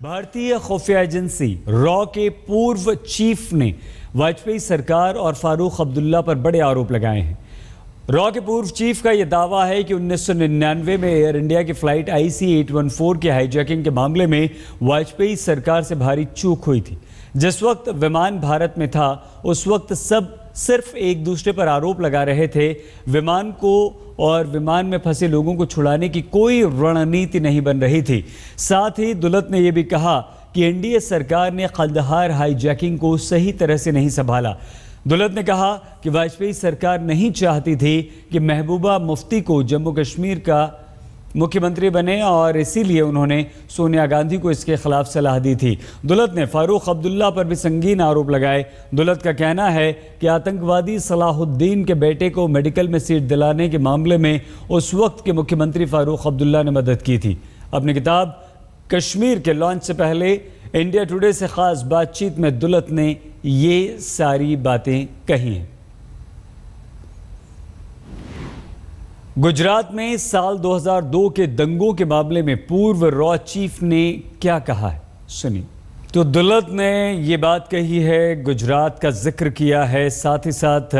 भारतीय खुफिया agency raw के पूर्व चीफ ने वाजपेयी सरकार और फारूक अब्दुल्ला पर बड़े आरोप लगाए हैं। रॉ के पूर्व चीफ का यह दावा है कि 1999 में एयर इंडिया की फ्लाइट IC-814 की हाईजैकिंग के मामले में वाजपेयी सरकार से भारी चूक हुई थी। जिस वक्त विमान भारत में था उस वक्त सब सिर्फ एक दूसरे पर आरोप लगा रहे थे। विमान को और विमान में फंसे लोगों को छुड़ाने की कोई रणनीति नहीं बन रही थी। साथ ही दुलत ने यह भी कहा कि एनडीए सरकार ने कंदहार हाईजैकिंग को सही तरह से नहीं संभाला। दुलत ने कहा कि वाजपेयी सरकार नहीं चाहती थी कि महबूबा मुफ्ती को जम्मू कश्मीर का मुख्यमंत्री बने और इसीलिए उन्होंने सोनिया गांधी को इसके खिलाफ सलाह दी थी। दुलत ने फारूक अब्दुल्ला पर भी संगीन आरोप लगाए। दुलत का कहना है कि आतंकवादी सलाहुद्दीन के बेटे को मेडिकल में सीट दिलाने के मामले में उस वक्त के मुख्यमंत्री फारूक अब्दुल्ला ने मदद की थी। अपनी किताब कश्मीर के लॉन्च से पहले इंडिया टुडे से खास बातचीत में दुलत ने ये सारी बातें कही हैं। गुजरात में साल 2002 के दंगों के मामले में पूर्व रॉ चीफ ने क्या कहा है, सुनिए। तो दुलत ने ये बात कही है, गुजरात का जिक्र किया है, साथ ही साथ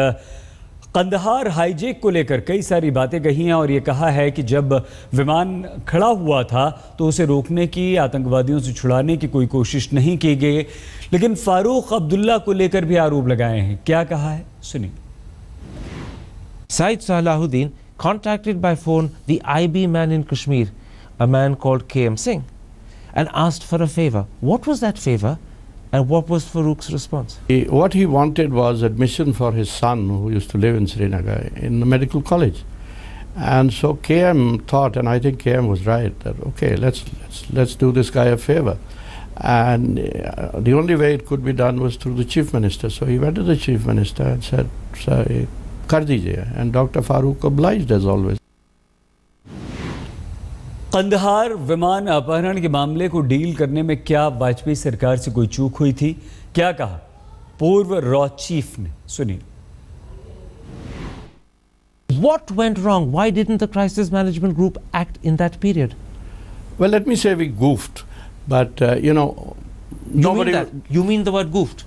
कंदहार हाईजैक को लेकर कई सारी बातें कही हैं और ये कहा है कि जब विमान खड़ा हुआ था तो उसे रोकने की, आतंकवादियों से छुड़ाने की कोई कोशिश नहीं की गई। लेकिन फारूक अब्दुल्ला को लेकर भी आरोप लगाए हैं। क्या कहा है, सुनिए। Said Salahuddin contacted by phone the IB man in Kashmir, a man called KM Singh, and asked for a favor. What was that favor and what was Farouk's response? What he wanted was admission for his son, who used to live in Srinagar, in the medical college. And so KM thought, and I think KM was right, that okay, let's do this guy a favor. And the only way it could be done was through the chief minister. So he went to the chief minister and said, "Sir, कर दीजिए," and Dr. Farooq obliged as always. Kandahar विमान अपहरण के मामले को deal करने में क्या वाजपेयी सरकार से कोई चूक हुई थी? क्या कहा पूर्व रॉ चीफ ने, सुनिए। What went wrong? Why didn't the crisis management group act in that period? Well, let me say we goofed, but nobody. You mean the word goofed?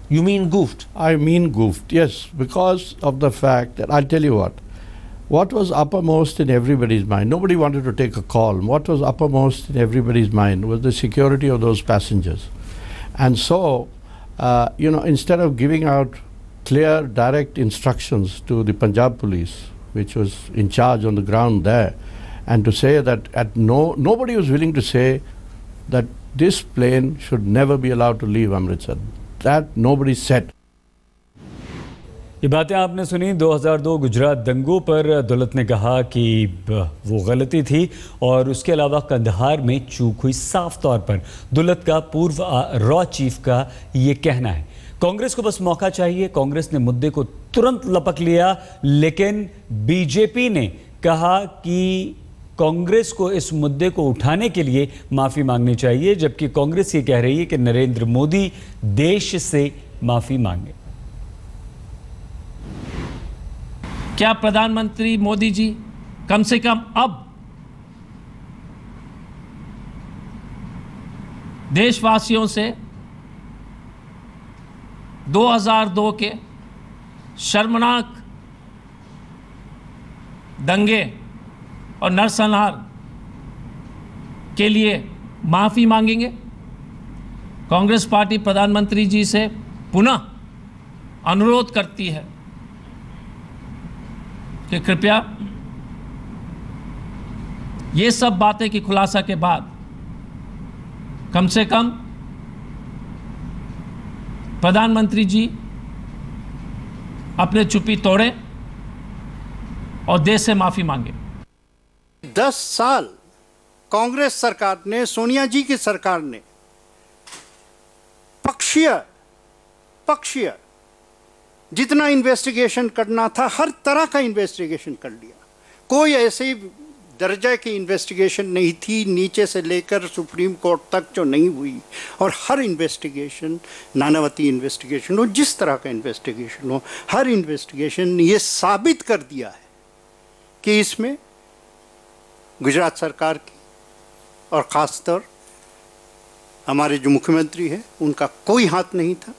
You mean goofed? I mean goofed, yes, because of the fact that I'll tell you what was uppermost in everybody's mind. Nobody wanted to take a call. What was uppermost in everybody's mind was the security of those passengers. And so, instead of giving out clear, direct instructions to the Punjab police, which was in charge on the ground there, and to say that nobody was willing to say that this plane should never be allowed to leave Amritsar. That nobody said. ये बातें आपने सुनी। 2002 गुजरात दंगों पर दुलत ने कहा कि वो गलती थी और उसके अलावा कंदहार में चूक हुई। साफ तौर पर दुलत का पूर्व रॉ चीफ का ये कहना है। कांग्रेस को बस मौका चाहिए। कांग्रेस ने मुद्दे को तुरंत लपक लिया, लेकिन बीजेपी ने कहा कि कांग्रेस को इस मुद्दे को उठाने के लिए माफ़ी मांगनी चाहिए, जबकि कांग्रेस ये कह रही है कि नरेंद्र मोदी देश से माफ़ी मांगे। क्या प्रधानमंत्री मोदी जी कम से कम अब देशवासियों से 2002 के शर्मनाक दंगे और नरसंहार के लिए माफ़ी मांगेंगे? कांग्रेस पार्टी प्रधानमंत्री जी से पुनः अनुरोध करती है कि कृपया ये सब बातें की खुलासा के बाद कम से कम प्रधानमंत्री जी अपने चुप्पी तोड़ें और देश से माफ़ी मांगे। 10 साल कांग्रेस सरकार ने, सोनिया जी की सरकार ने पक्षीय जितना इन्वेस्टिगेशन करना था हर तरह का इन्वेस्टिगेशन कर लिया। कोई ऐसी दर्जे की इन्वेस्टिगेशन नहीं थी नीचे से लेकर सुप्रीम कोर्ट तक जो नहीं हुई। और हर इन्वेस्टिगेशन, नानावती इन्वेस्टिगेशन हो, जिस तरह का इन्वेस्टिगेशन हो, हर इन्वेस्टिगेशन ने ये साबित कर दिया है कि इसमें गुजरात सरकार की और ख़ासतौर हमारे जो मुख्यमंत्री हैं उनका कोई हाथ नहीं था।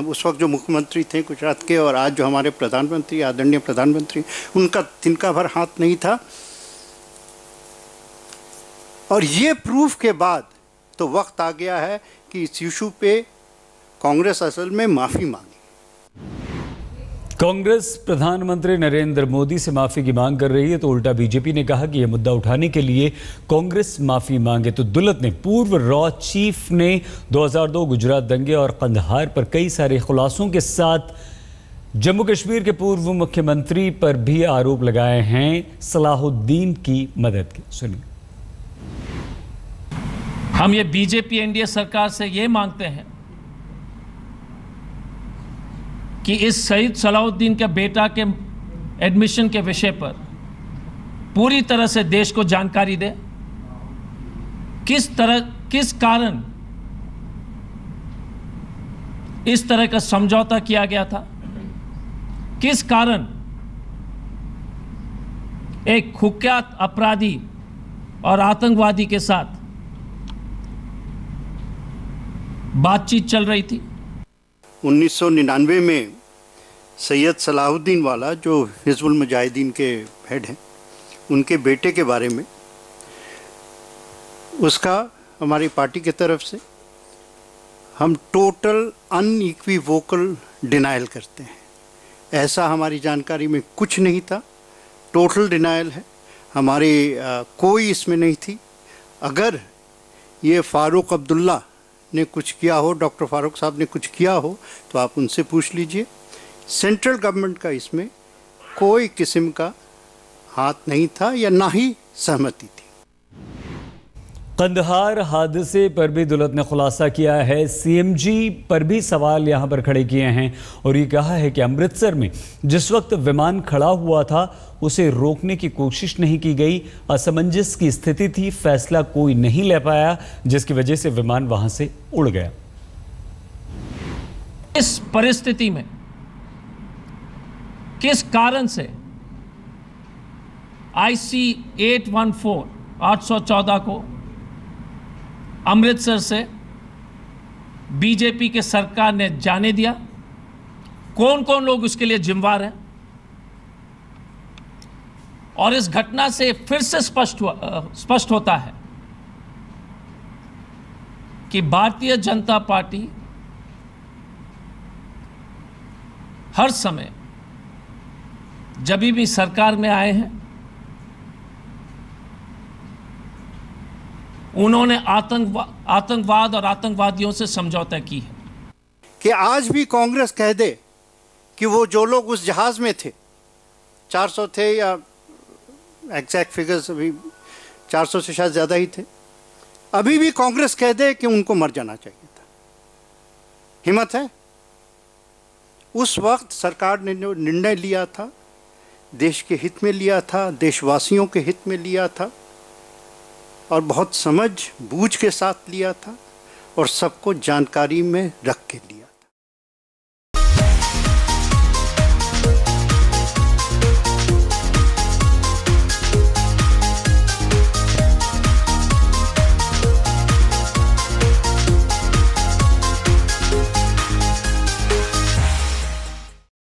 उस वक्त जो मुख्यमंत्री थे गुजरात के और आज जो हमारे प्रधानमंत्री, आदरणीय प्रधानमंत्री, उनका तिनका भर हाथ नहीं था। और ये प्रूफ के बाद तो वक्त आ गया है कि इस इशू पे कांग्रेस असल में माफ़ी मांगे। कांग्रेस प्रधानमंत्री नरेंद्र मोदी से माफी की मांग कर रही है तो उल्टा बीजेपी ने कहा कि यह मुद्दा उठाने के लिए कांग्रेस माफी मांगे। तो दुलत ने पूर्व रॉ चीफ ने 2002 गुजरात दंगे और कंधार पर कई सारे खुलासों के साथ जम्मू कश्मीर के पूर्व मुख्यमंत्री पर भी आरोप लगाए हैं सलाहुद्दीन की मदद के। सुनिए। हम ये बीजेपी एनडीए सरकार से ये मांगते हैं कि इस शहीद सलाहुद्दीन के बेटा के एडमिशन के विषय पर पूरी तरह से देश को जानकारी दे। किस कारण इस तरह का समझौता किया गया था, किस कारण एक कुख्यात अपराधी और आतंकवादी के साथ बातचीत चल रही थी। 1999 में सैयद सलाहुद्दीन वाला जो हिजबुल मुजाहिदीन के हेड हैं, उनके बेटे के बारे में उसका हमारी पार्टी की तरफ से हम टोटल अनइक्विवोकल डिनायल करते हैं। ऐसा हमारी जानकारी में कुछ नहीं था, टोटल डिनायल है हमारी, कोई इसमें नहीं थी। अगर ये फारूक अब्दुल्ला ने कुछ किया हो, डॉक्टर फारूक साहब ने कुछ किया हो, तो आप उनसे पूछ लीजिए। सेंट्रल गवर्नमेंट का इसमें कोई किस्म का हाथ नहीं था या ना ही सहमति थी। कंधार हादसे पर भी दुलत ने खुलासा किया है। सीएमजी पर भी सवाल यहां पर खड़े किए हैं और ये कहा है कि अमृतसर में जिस वक्त विमान खड़ा हुआ था उसे रोकने की कोशिश नहीं की गई। असमंजस की स्थिति थी, फैसला कोई नहीं ले पाया, जिसकी वजह से विमान वहां से उड़ गया। इस परिस्थिति में किस कारण से IC 814 को अमृतसर से बीजेपी के सरकार ने जाने दिया? कौन कौन लोग उसके लिए जिम्मेदार हैं? और इस घटना से फिर से स्पष्ट होता है कि भारतीय जनता पार्टी हर समय जब भी सरकार में आए हैं उन्होंने आतंकवाद और आतंकवादियों से समझौता की है। कि आज भी कांग्रेस कह दे कि वो जो लोग उस जहाज में थे, 400 थे या एग्जैक्ट फिगर्स अभी 400 से शायद ज़्यादा ही थे, अभी भी कांग्रेस कह दे कि उनको मर जाना चाहिए था। हिम्मत है? उस वक्त सरकार ने जो निर्णय लिया था देश के हित में लिया था, देशवासियों के हित में लिया था और बहुत समझ बूझ के साथ लिया था और सबको जानकारी में रख के लिया।